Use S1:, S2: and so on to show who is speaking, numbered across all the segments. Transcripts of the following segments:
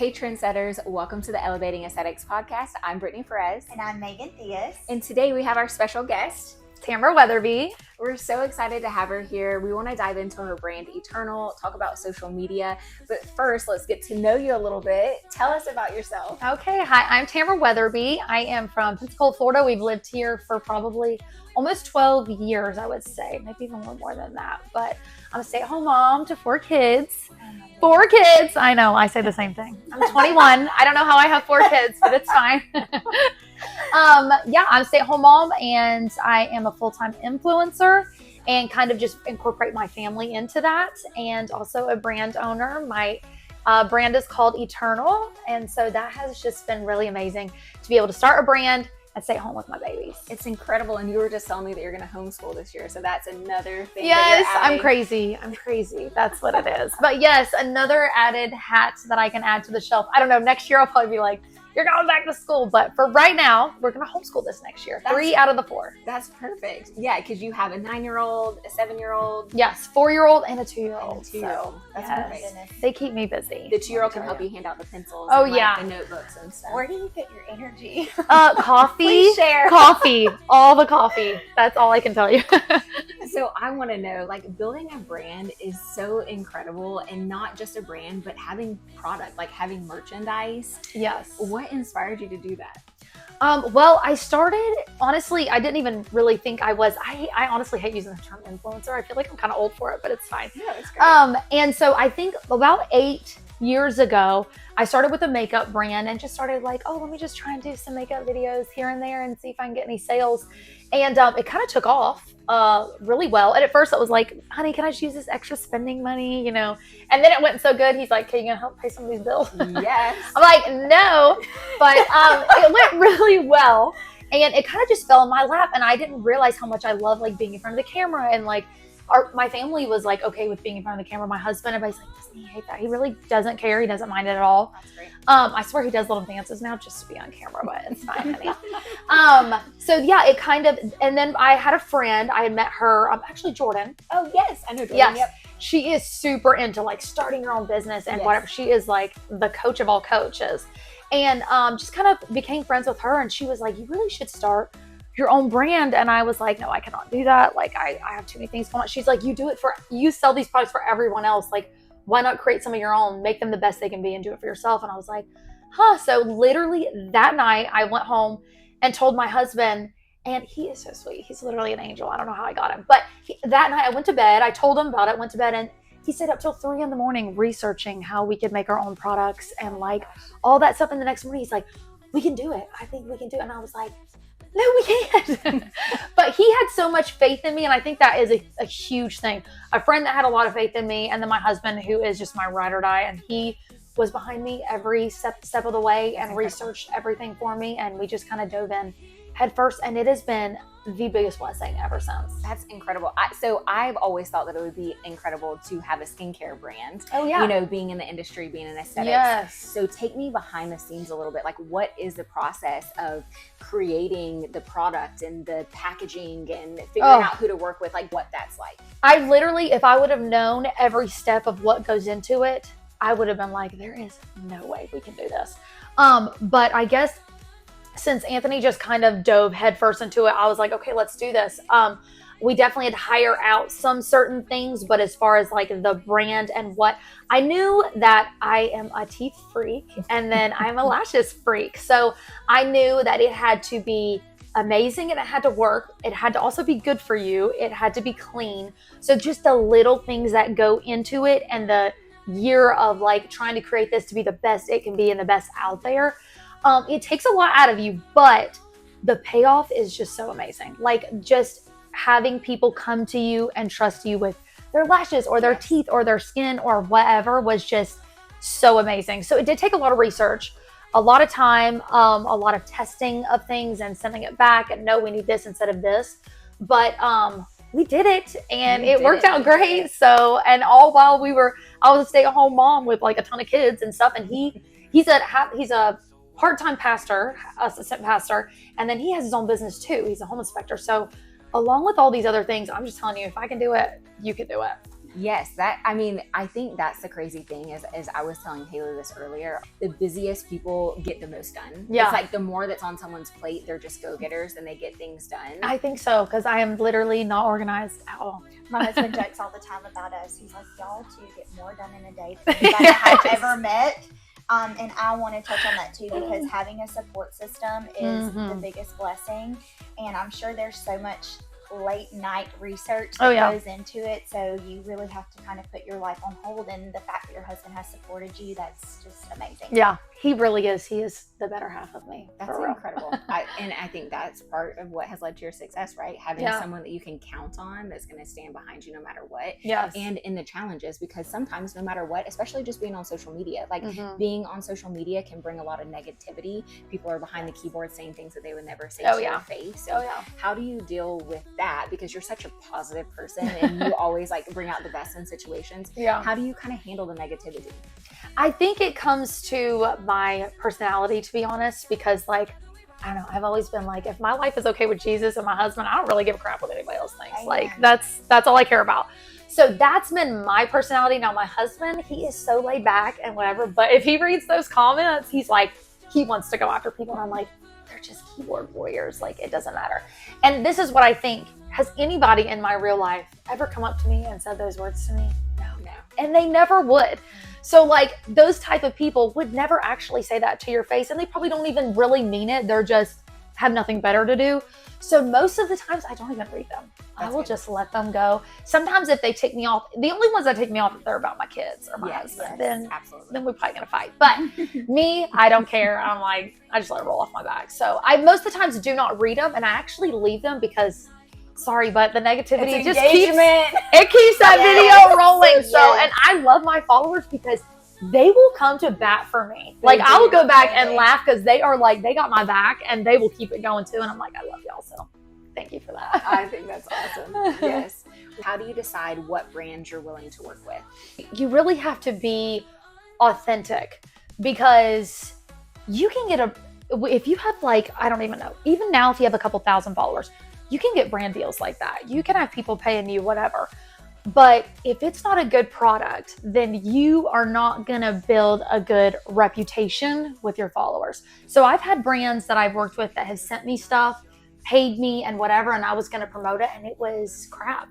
S1: Hey Trendsetters, welcome to the Elevating Aesthetics podcast. I'm Brittany Perez.
S2: And I'm Megan Diaz.
S1: And today we have our special guest,
S3: Tamara Weatherbee.
S1: We're so excited to have her here. We want to dive into her brand Eternal, talk about social media. But first, let's get to know you a little bit. Tell us about yourself.
S3: Okay, hi, I'm Tamara Weatherbee. I am from Pensacola, Florida. We've lived here for probably almost 12 years, I would say. Maybe even a little more than that. But I'm a stay-at-home mom to 4 kids. 4 kids. I know, I say the same thing. I'm 21. I don't know how I have 4 kids, but it's fine. I'm a stay-at-home mom, and I am a full-time influencer and kind of just incorporate my family into that, and also a brand owner. My brand is called Eternal, and so that has just been really amazing to be able to start a brand and stay home with my babies.
S1: It's incredible, and you were just telling me that you're going to homeschool this year, so that's another thing.
S3: Yes, I'm crazy. That's what it is. But yes, another added hat that I can add to the shelf. I don't know, next year I'll probably be like, you're going back to school. But for right now, we're going to homeschool this next year. 3 out of the 4.
S1: That's perfect. Yeah, because you have a 9-year-old, a 7-year-old.
S3: Yes, 4-year-old and a 2-year-old.
S1: So, that's perfect.
S3: They keep me busy.
S1: The 2-year-old can help you hand out the pencils and the notebooks and stuff.
S2: Where do you get your energy?
S3: Coffee.
S1: Please share.
S3: Coffee. All the coffee. That's all I can tell you.
S1: So I want to know, like, building a brand is so incredible, and not just a brand, but having product, like having merchandise.
S3: Yes.
S1: What inspired you to do that?
S3: Well, I started, honestly, I didn't even really think I was. I honestly hate using the term influencer. I feel like I'm kind of old for it, but it's fine.
S1: Yeah, it's great.
S3: And so I think about 8 years ago, I started with a makeup brand and just started like, oh, let me just try and do some makeup videos here and there and see if I can get any sales. And it kind of took off really well. And at first I was like, honey, can I just use this extra spending money, you know? And then it went so good. He's like, can you gonna help pay some of these bills?
S1: Yes.
S3: I'm like, no, but it went really well. And it kind of just fell in my lap. And I didn't realize how much I love like being in front of the camera. And like my family was like okay with being in front of the camera. My husband, everybody's like, doesn't he hate that? He really doesn't care. He doesn't mind it at all.
S1: That's great.
S3: I swear he does little dances now just to be on camera, but it's fine, honey. So yeah, it kind of, and then I had a friend, I had met her, actually Jordan.
S1: Oh yes, I know Jordan.
S3: Yes.
S1: Yep.
S3: She is super into like starting her own business and whatever. She is like the coach of all coaches. And just kind of became friends with her, and she was like, you really should start your own brand. And I was like, no, I cannot do that. Like I have too many things going on. She's like, you sell these products for everyone else. Like, why not create some of your own, make them the best they can be and do it for yourself? And I was like, so literally that night I went home and told my husband, and he is so sweet. He's literally an angel. I don't know how I got him, but that night I went to bed, I told him about it, went to bed, and he stayed up till 3 a.m. researching how we could make our own products and like all that stuff. And the next morning he's like, we can do it. I think we can do it. And I was like, no, we can't. But he had so much faith in me. And I think that is a huge thing. A friend that had a lot of faith in me. And then my husband, who is just my ride or die. And he was behind me every step of the way and researched everything for me. And we just kind of dove in head first. And it has been the biggest blessing ever since.
S1: That's incredible. So I've always thought that it would be incredible to have a skincare brand.
S3: Oh yeah.
S1: You know, being in the industry, being in aesthetics.
S3: Yes.
S1: So take me behind the scenes a little bit. Like, what is the process of creating the product and the packaging and figuring out who to work with, like what that's like?
S3: I literally, if I would have known every step of what goes into it, I would have been like, there is no way we can do this. But I guess since Anthony just kind of dove headfirst into it, I was like, okay, let's do this. We definitely had to hire out some certain things, but as far as like the brand and what, I knew that I am a teeth freak and then I'm a lashes freak. So I knew that it had to be amazing and it had to work. It had to also be good for you. It had to be clean. So just the little things that go into it, and the year of like trying to create this to be the best it can be and the best out there. It takes a lot out of you, but the payoff is just so amazing. Like just having people come to you and trust you with their lashes or their teeth or their skin or whatever was just so amazing. So it did take a lot of research, a lot of time, a lot of testing of things and sending it back and no, we need this instead of this. But we did it and it worked out great. So, and all while I was a stay-at-home mom with like a ton of kids and stuff. And he's a part-time pastor, assistant pastor, and then he has his own business too. He's a home inspector. So along with all these other things, I'm just telling you, if I can do it, you can do it.
S1: Yes, I think that's the crazy thing is I was telling Haley this earlier, the busiest people get the most done.
S3: Yeah.
S1: It's like the more that's on someone's plate, they're just go-getters and they get things done.
S3: I think so, because I am literally not organized at all.
S2: My husband jokes all the time about us. He's like, y'all two get more done in a day than anybody I've ever met. And I want to touch on that too, because having a support system is the biggest blessing. And I'm sure there's so much late night research that goes into it. So you really have to kind of put your life on hold. And the fact that your husband has supported you, that's just amazing.
S3: Yeah, he really is. He is the better half of me.
S1: That's incredible. And I think that's part of what has led to your success, right? Having someone that you can count on that's going to stand behind you no matter what.
S3: Yes.
S1: And in the challenges, because sometimes no matter what, especially just being on social media, like being on social media can bring a lot of negativity. People are behind the keyboard saying things that they would never say to your face. So how do you deal with that? Because you're such a positive person and you always like bring out the best in situations.
S3: Yeah.
S1: How do you kind of handle the negativity?
S3: I think it comes to my personality, to be honest, because like, I don't know, I've always been like, if my life is okay with Jesus and my husband, I don't really give a crap what anybody else thinks. Like that's all I care about. So that's been my personality. Now my husband, he is so laid back and whatever, but if he reads those comments, he's like, he wants to go after people. And I'm like, they're just keyboard warriors. Like, it doesn't matter. And this is what I think. Has anybody in my real life ever come up to me and said those words to me? No. And they never would. So like those type of people would never actually say that to your face, and they probably don't even really mean it. They're just have nothing better to do. So most of the times I don't even read them. I will just let them go. Sometimes if they take me off, the only ones that take me off if they're about my kids or my husband, then we're probably gonna fight. But me, I don't care. I'm like, I just let it roll off my back. So I most of the times do not read them, and I actually leave them because sorry, but the negativity just keeps that video rolling. So, and I love my followers because they will come to bat for me. Like I will go back and laugh because they are like, they got my back and they will keep it going too. And I'm like, I love y'all. So thank you for that.
S1: I think that's awesome. Yes. How do you decide what brands you're willing to work with?
S3: You really have to be authentic, because you can get if you have like, I don't even know, even now if you have a couple thousand followers, you can get brand deals like that. You can have people paying you whatever. But if it's not a good product, then you are not going to build a good reputation with your followers. So I've had brands that I've worked with that have sent me stuff, paid me and whatever, and I was going to promote it and it was crap.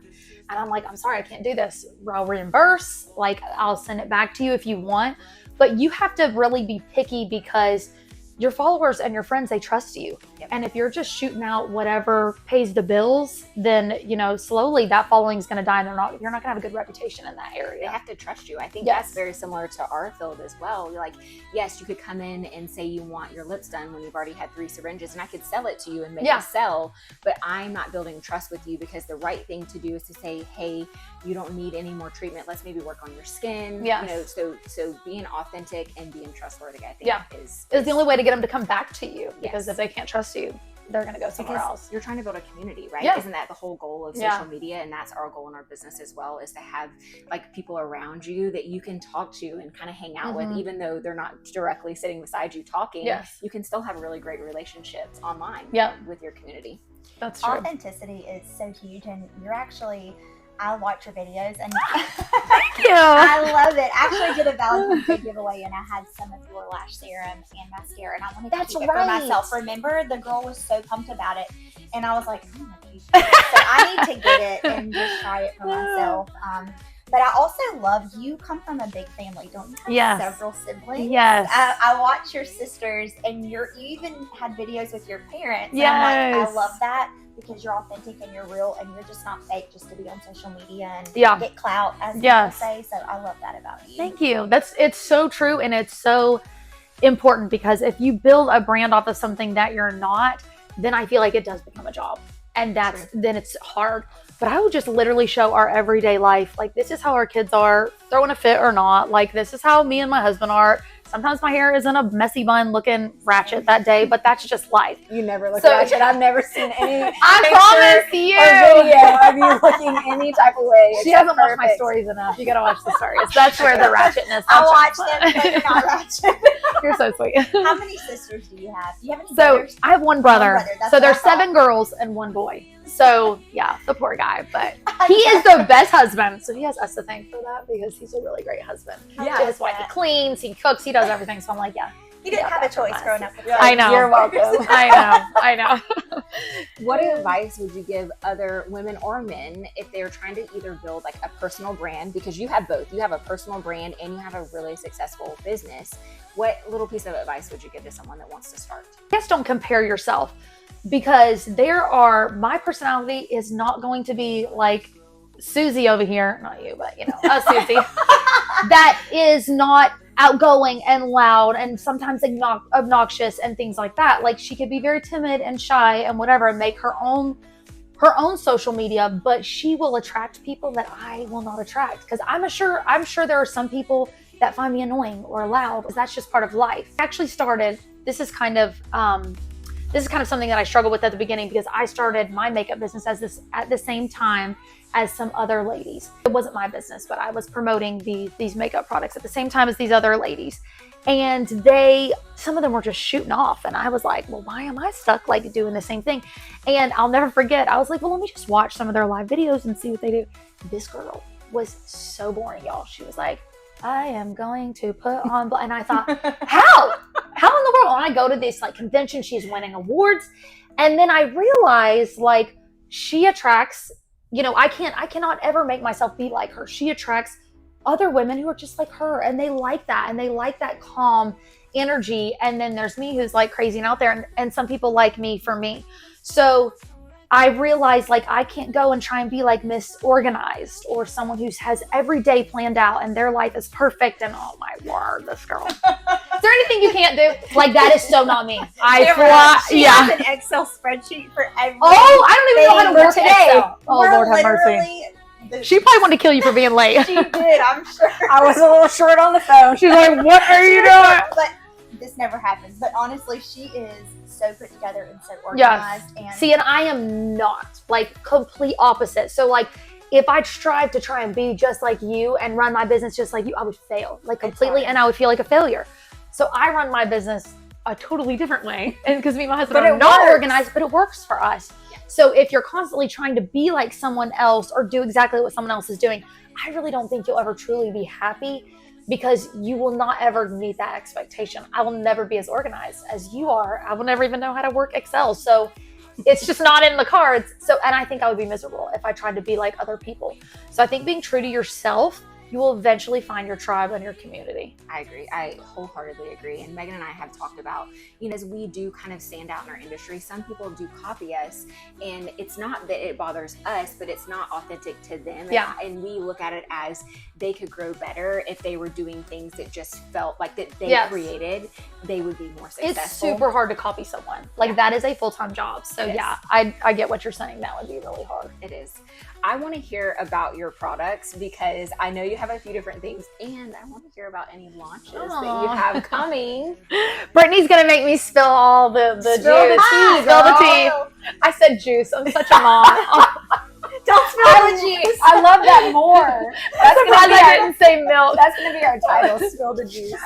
S3: And I'm like, I'm sorry, I can't do this. I'll reimburse. Like, I'll send it back to you if you want. But you have to really be picky, because your followers and your friends, they trust you. And if you're just shooting out whatever pays the bills, then, you know, slowly that following is going to die, and you're not going to have a good reputation in that area.
S1: They have to trust you. I think that's very similar to our field as well. You're like, yes, you could come in and say you want your lips done when you've already had 3 syringes, and I could sell it to you and make it sell, but I'm not building trust with you, because the right thing to do is to say, hey, you don't need any more treatment. Let's maybe work on your skin. You know, so being authentic and being trustworthy, I think is the only way to get them to come back to you, because if they can't trust you, they're going to go somewhere else. You're trying to build a community, right? Isn't that the whole goal of social media? And that's our goal in our business as well, is to have like people around you that you can talk to and kind of hang out with, even though they're not directly sitting beside you talking. You can still have really great relationships online with your community. That's true.
S2: Authenticity is so huge, and you're actually, I watch your videos and
S3: thank you.
S2: I love it. I actually did a Valentine's Day giveaway, and I had some of your lash serum and mascara, and I wanted to keep it for myself. Remember, the girl was so pumped about it, and I was like, I'm gonna keep it. So I need to get it and just try it for myself. But I also love, you come from a big family, don't you have several siblings?
S3: Yes.
S2: I watch your sisters, and you even had videos with your parents. And I'm like, I love that, because you're authentic and you're real, and you're just not fake just to be on social media and get clout, as people say. So I love that about you.
S3: Thank you. It's so true, and it's so important, because if you build a brand off of something that you're not, then I feel like it does become a job, and then it's hard. But I would just literally show our everyday life. Like, this is how our kids are, throwing a fit or not. Like, this is how me and my husband are. Sometimes my hair isn't a messy bun looking ratchet that day, but that's just life.
S1: You never look ratchet. I've never seen any
S3: I promise you.
S1: Or video of you looking any type of way.
S3: She hasn't watched my stories enough. You gotta watch the stories. That's where the ratchetness.
S2: I watch them, but you're not ratchet.
S3: You're so sweet.
S2: How many sisters do you have? Do you have any
S3: So
S2: brothers?
S3: I have one brother.
S2: That's
S3: so there's 7 girls and 1 boy. So yeah, the poor guy, but he is the best husband. So he has us to thank for that because he's a really great husband.
S2: Yeah,
S3: His wife, he cleans, he cooks, he does everything. So I'm like, yeah.
S2: You didn't have a choice growing up.
S3: I know.
S1: You're welcome.
S3: I know.
S1: What advice would you give other women or men if they're trying to either build like a personal brand, because you have both, you have a personal brand and you have a really successful business. What little piece of advice would you give to someone that wants to start?
S3: I guess don't compare yourself, because my personality is not going to be like Susie over here, not you, but us Susie, that is not outgoing and loud and sometimes obnoxious and things like that. Like, she could be very timid and shy and whatever and make her own social media, but she will attract people that I will not attract, because I'm sure there are some people that find me annoying or loud. That's just part of life. I actually started, this is kind of something that I struggled with at the beginning, because I started my makeup business at the same time as some other ladies. It wasn't my business, but I was promoting these makeup products at the same time as these other ladies. And some of them were just shooting off. And I was like, well, why am I stuck like doing the same thing? And I'll never forget, I was like, well, let me just watch some of their live videos and see what they do. This girl was so boring, y'all. She was like, I am going to put on, and I thought, how in the world? When I go to this like convention, she's winning awards. And then I realized, like, she attracts, I cannot ever make myself be like her. She attracts other women who are just like her, and they like that, and they like that calm energy. And then there's me, who's like crazy and out there, and some people like me for me. So I realized, like, I can't go and try and be like Miss Organized or someone who has every day planned out and their life is perfect. And oh my word, this girl. Is there anything you can't do? Like, that is so not me.
S2: She has an Excel spreadsheet for everything.
S3: Oh, I don't even know how to work Excel. Oh,
S2: We're
S3: Lord have mercy.
S2: literally
S3: She probably wanted to kill you for being late.
S2: She did, I'm sure.
S1: I was a little short on the phone.
S3: She's like, what are you doing?
S2: But this never happens. But honestly, she is so put together and so organized.
S3: Yes. See, and I am not, like, complete opposite. So, like, if I strive to try and be just like you and run my business just like you, I would fail, like, completely, and I would feel like a failure. So I run my business a totally different way, and because me and my husband are not organized, but it works for us. Yeah. So if you're constantly trying to be like someone else or do exactly what someone else is doing, I really don't think you'll ever truly be happy, because you will not ever meet that expectation. I will never be as organized as you are. I will never even know how to work Excel. So it's just not in the cards. So, and I think I would be miserable if I tried to be like other people. So I think being true to yourself, you will eventually find your tribe and your community.
S1: I agree. I wholeheartedly agree. And Megan and I have talked about, as we do kind of stand out in our industry, some people do copy us, and it's not that it bothers us, but it's not authentic to them.
S3: Yeah.
S1: And we look at it as they could grow better if they were doing things that just felt like that they created, they would be more successful.
S3: It's super hard to copy someone. Like, that is a full-time job. So yeah, I get what you're saying. That would be really hard.
S1: It is. I want to hear about your products, because I know you have a few different things, and I want to hear about any launches that you have coming.
S3: Brittany's going to make me spill all the juice.
S1: Spill the tea.
S3: Spill the tea. I said juice. I'm such a mom.
S2: Don't spill the juice.
S1: I love that more.
S3: That's surprised I didn't say milk.
S1: That's going to be our title, Spill the Juice.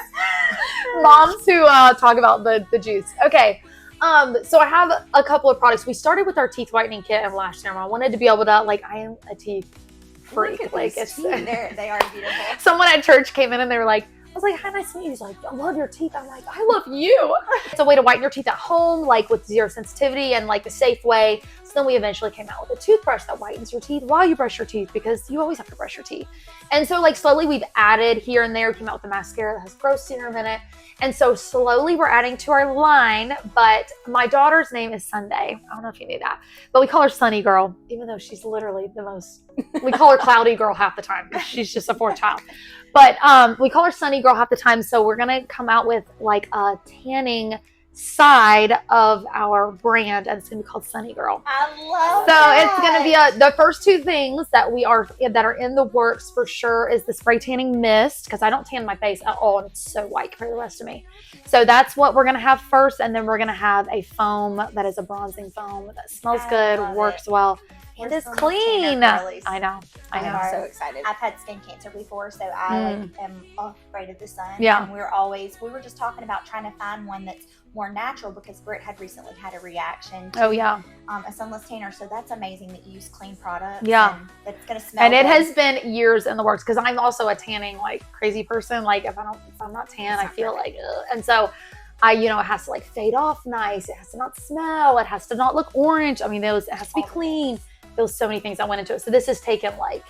S3: Moms who talk about the juice. Okay. So I have a couple of products. We started with our teeth whitening kit and lash serum. I wanted to be able to, like, I am a teeth freak. Like, it's
S2: they are beautiful.
S3: Someone at church came in and they were like, I was like, hi, nice to meet you. He's like, I love your teeth. I'm like, I love you. It's a way to whiten your teeth at home, like with zero sensitivity and like a safe way. So then we eventually came out with a toothbrush that whitens your teeth while you brush your teeth, because you always have to brush your teeth. And so, like, slowly we've added here and there. We came out with a mascara that has growth serum in it. And so slowly we're adding to our line. But my daughter's name is Sunday. I don't know if you knew that, but we call her Sunny Girl, even though she's literally we call her Cloudy Girl half the time. She's just a fourth child. But we call her Sunny Girl half the time. So we're going to come out with like a tanning side of our brand, and it's going to be called Sunny Girl.
S2: I love
S3: that. It's going to be the first two things that are in the works for sure is the spray tanning mist, because I don't tan my face at all, and it's so white compared to the rest of me. So that's what we're going to have first, and then we're going to have a foam that is a bronzing foam that smells good, works well. And
S2: We're
S3: it's
S2: some
S3: clean.
S2: tanner girlies.
S3: I know.
S1: I'm so excited.
S2: I've had skin cancer before, so I like am afraid of the sun.
S3: Yeah.
S2: And we were just talking about trying to find one that's more natural because Britt had recently had a reaction to a sunless tanner. So that's amazing that you use clean products.
S3: Yeah.
S2: And that it's gonna smell
S3: And it
S2: good.
S3: has been years in the works because I'm also a tanning like crazy person. Like if I'm not tan, I feel like ugh. And so it has to like fade off nice. It has to not smell. It has to not look orange. I mean, it has to be clean. There was so many things that went into it. So this has taken like,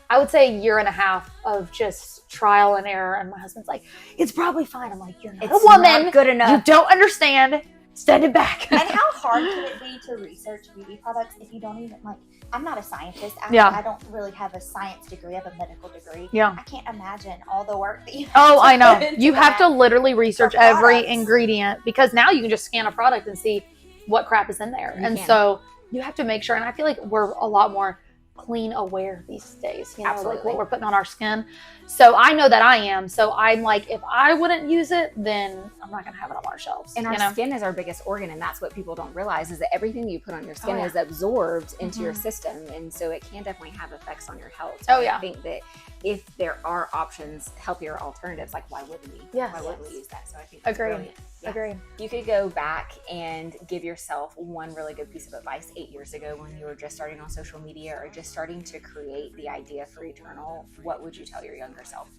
S3: I would say a year and a half of just trial and error. And my husband's like, it's probably fine. I'm like, you're not a woman.
S2: Not good enough.
S3: You don't understand. Stand it back.
S2: And how hard can it be to research beauty products if you don't even like? I'm not a scientist. I don't really have a science degree. I have a medical degree.
S3: Yeah.
S2: I can't imagine all the work that you have
S3: Oh,
S2: to
S3: I know.
S2: put into
S3: You have to
S2: that
S3: literally research
S2: for
S3: every
S2: products.
S3: ingredient because now you can just scan a product and see what crap is in there.
S1: You
S3: and
S1: can.
S3: so you have to make sure. And I feel like we're a lot more clean aware these days, you know, like
S1: Absolutely.
S3: what we're putting on our skin. So I know that I am. So I'm like, if I wouldn't use it, then I'm not going to have it on our shelves.
S1: And our
S3: you know?
S1: skin is our biggest organ, and that's what people don't realize is that everything you put on your skin
S3: Oh, yeah.
S1: is absorbed into your
S3: Mhm.
S1: system, and so it can definitely have effects on your health.
S3: Oh,
S1: And
S3: yeah.
S1: I think that if there are options, healthier alternatives, like why wouldn't we?
S3: Yes.
S1: Why wouldn't we use that? So I think that's
S3: Agreed.
S1: brilliant. Yeah.
S3: Agreed.
S1: You could go back and give yourself one really good piece of advice 8 years ago when you were just starting on social media or just starting to create the idea for Eternal. What would you tell your younger self?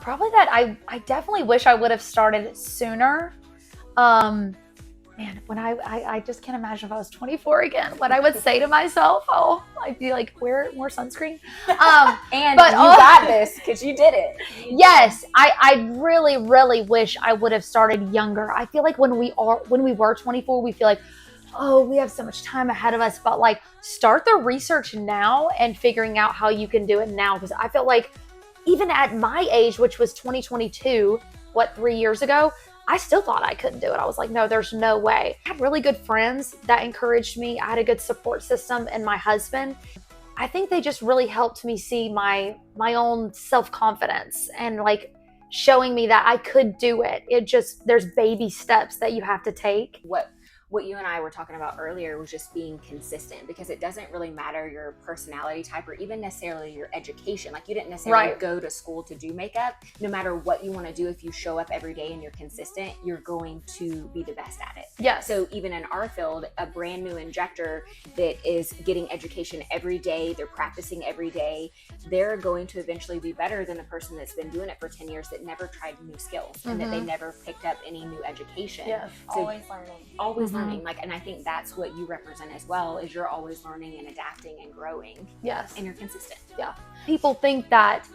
S3: Probably that I definitely wish I would have started sooner. Man, when I just can't imagine if I was 24 again, what I would say to myself. Oh, I'd be like, wear more sunscreen.
S1: And
S3: But-
S1: you got this because you did it.
S3: Yes, I really, really wish I would have started younger. I feel like when we were 24, we feel like, oh, we have so much time ahead of us. But like, start the research now and figuring out how you can do it now. Because I felt like even at my age, which was 2022, 3 years ago, I still thought I couldn't do it. I was like, no, there's no way. I had really good friends that encouraged me. I had a good support system and my husband. I think they just really helped me see my own self-confidence and like showing me that I could do it. There's baby steps that you have to take.
S1: What you and I were talking about earlier was just being consistent, because it doesn't really matter your personality type or even necessarily your education. Like, you didn't necessarily
S3: Right.
S1: go to school to do makeup. No matter what you want to do, if you show up every day and you're consistent, you're going to be the best at it.
S3: Yes.
S1: So even in our field, a brand new injector that is getting education every day, they're practicing every day, they're going to eventually be better than a person that's been doing it for 10 years that never tried new skills and that they never picked up any new education.
S3: Yes.
S1: So
S2: Always learning.
S1: always
S3: Mhm.
S1: learning. And I think that's what you represent as well, is you're always learning and adapting and growing,
S3: Yes.
S1: and you're consistent.
S3: Yeah. People think that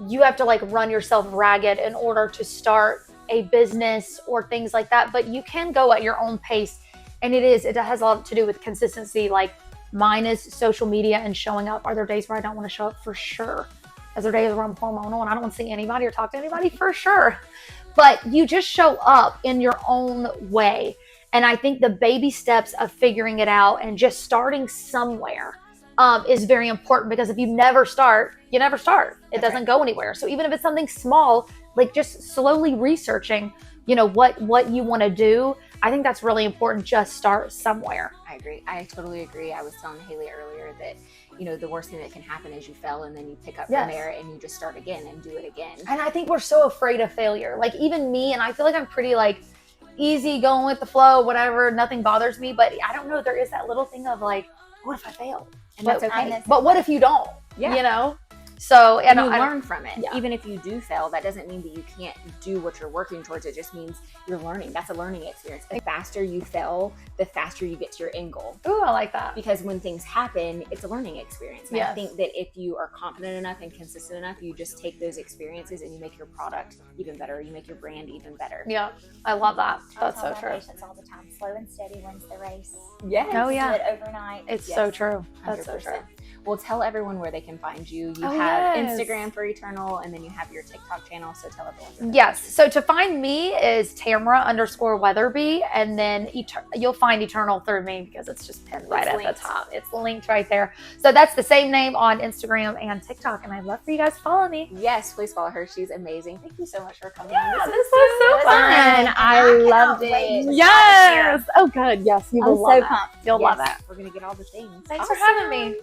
S3: you have to like run yourself ragged in order to start a business or things like that, but you can go at your own pace. And it has a lot to do with consistency. Like, mine is social media and showing up. Are there days where I don't want to show up? For sure. Is there days where I'm hormonal and I don't want to see anybody or talk to anybody? For sure. But you just show up in your own way. And I think the baby steps of figuring it out and just starting somewhere is very important, because if you never start, you never start. It doesn't go anywhere. So even if it's something small, like just slowly researching, what you want to do, I think that's really important. Just start somewhere.
S1: I agree. I totally agree. I was telling Haley earlier that, the worst thing that can happen is you fail and then you pick up from
S3: Yes.
S1: there and you just start again and do it again.
S3: And I think we're so afraid of failure. Like, even me, and I feel like I'm pretty like easy going with the flow, whatever, nothing bothers me. But I don't know, there is that little thing of like, what if I fail?
S1: And that's
S3: But-
S1: okay.
S3: But what if you don't?
S1: Yeah.
S3: So,
S1: And you
S3: I-
S1: learn from it.
S3: Yeah.
S1: Even if you do fail, that doesn't mean that you can't do what you're working towards. It just means you're learning. That's a learning experience. The faster you fail, the faster you get to your end goal.
S3: Ooh, I like that.
S1: Because when things happen, it's a learning experience. And I
S3: Yes.
S1: think that if you are confident enough and consistent enough, you just take those experiences and you make your product even better. You make your brand even better.
S3: Yeah, I love that.
S2: I
S3: That's
S2: tell
S3: so
S2: my
S3: true.
S2: patients all the time, slow and steady wins the race.
S1: Yes.
S3: Oh, yeah.
S2: Do it overnight.
S3: It's
S1: Yes.
S3: so true. That's so
S1: 100%.
S3: true.
S1: Well, tell everyone where they can find you. You
S3: Oh,
S1: have
S3: yes.
S1: Instagram for Eternal, and then you have your TikTok channel. So tell everyone. where they
S3: Yes.
S1: can
S3: So to find me is Tamara_Weatherbee, and then you'll find Eternal through me because it's just pinned right at
S1: linked.
S3: the top. It's linked right there. So that's the same name on Instagram and TikTok, and I'd love for you guys to follow me.
S1: Yes, please follow her. She's amazing. Thank you so much for coming.
S3: Yeah,
S1: on.
S3: this was so fun.
S1: I
S2: cannot
S1: loved
S2: wait
S1: it.
S2: to
S3: Yes. Oh, good. Yes, you
S2: I'm
S3: will
S2: so
S3: love it.
S2: pumped.
S3: You'll love
S1: Yes,
S3: it.
S1: We're gonna get all the things.
S3: Thanks for having me.